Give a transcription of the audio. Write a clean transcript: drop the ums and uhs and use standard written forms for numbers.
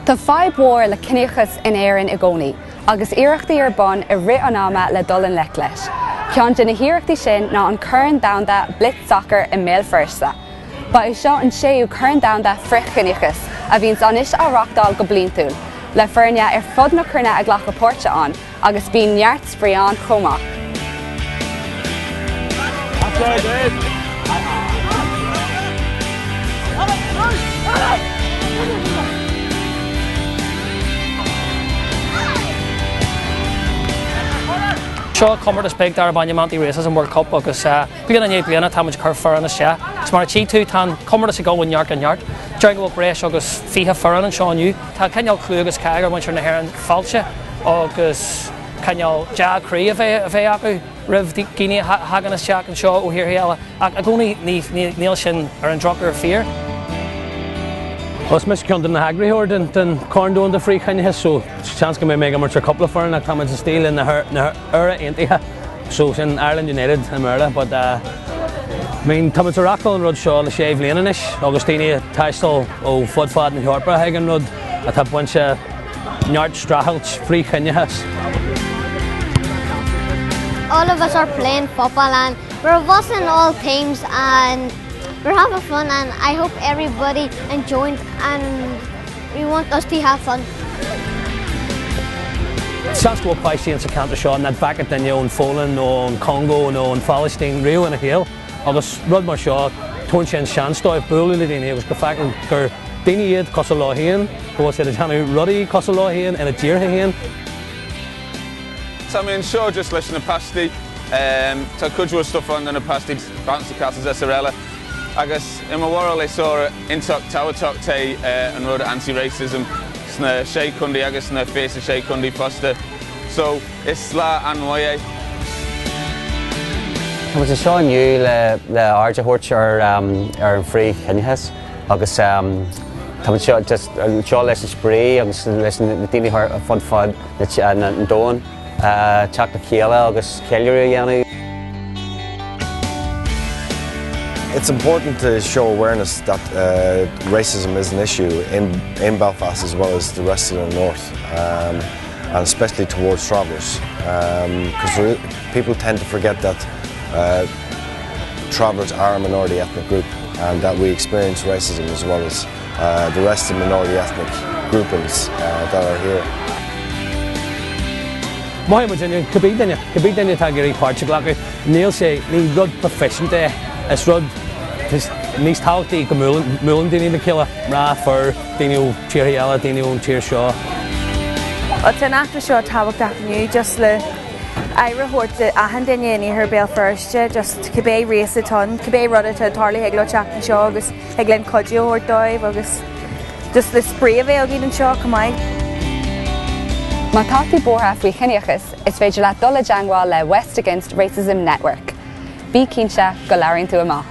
Tá fáib mhór le cniachas in éireann i gcónaí, agus iarachtaí ar bun i rith an ama le dul an lech leis. Ceann de na hiarachtaí sin ná an churann domhanda Blitz Soccer i Méal Fursa. Ba is seo an séú churann domhanda frith cniachas a bhíonn anis á Rockdal go bliantúil, le feirne ar fud na crunne a ghlacha Pórte an, agus bíonn neart spríán chomach. Seo cumar is beag dar baine mantaí races an World Cup agus bíon an éblianana tá muid chur fearan is sé. Is mar tí tú tá cumar is go bhfuin neart an neart. Deirg bhfuil rééis agus fiche fearan an seániu. Tá ceanneal clú agus ceagar muintear na hhéireann fáilte agus ceanneal deag chrí a bheith acu rih cíine hagan is teach an seo ó hir héile. A gcónaí níl sin ar an drochar fear. Os mis ceann na hagraí or den corndún de frí chaine so chance go mé mé mar couple for na tá stíl in na ura aontaithe so sin Ireland United America but mean tá racal an rud seo le sé bhbliananis agus daoine taistal ó fudfad na Heorpa ag an rud a tá buinte neart strahailt frí chainethe. All of us are playing football and we're of us in all teams and we're having fun and I hope everybody enjoyed and we want us to have fun. Seans go paisi an sa cantar seo na bhacat daine ón Fólan nó an Congo nó an Palestine riú ina chéal agus rud mar seo tún sin seanstáibh buúla le daine agus go bhfaiceann gur daine iad cos a láithíonn go bhfuil sé teanú rudaí cos a láithíonn ina dtíortha héan. Tá mbeadh seo just leis na pastí tá cuidú stuff an na pastí bouncy castles SRL agus in my world I saw intach táhaach ta an rud anti-racism sna sé chundi agus na face sé chundi fosta so is lá anhaid. Tá muid seo aniu le airde thuirt ar an phrí chinethes agus tá muid seo just seo leis an spree agus leis na daoine fud na dóin teach na chéile agus céileú dhéanamh. It's important to show awareness that racism is an issue in Belfast as well as the rest of the north, and especially towards travellers, because people tend to forget that travellers are a minority ethnic group and that we experience racism as well as the rest of minority ethnic groupings that are here. Mai mo daine cabbí daine tá gurí páirte leacha níl sé ní rud proficient is rud níos táchtaí go múlan daoine na cile rá for daoine tíor eile daoine ón tíor seo. Tá nachta seo tábhacht aniu just le éire thuirte ahan daine ar Béal Fursa just cabbé réas atá cabbé rud atá tarlaí ag le teach an seo agus ag len coideo or dóibh agus just le spree a bheith a gcíad an seo cumáid. Má tátaí bortha faoi chinneachas is féidir le dul a deangáil le West Against Racism Network. Bí cínse go leirionn tú amach.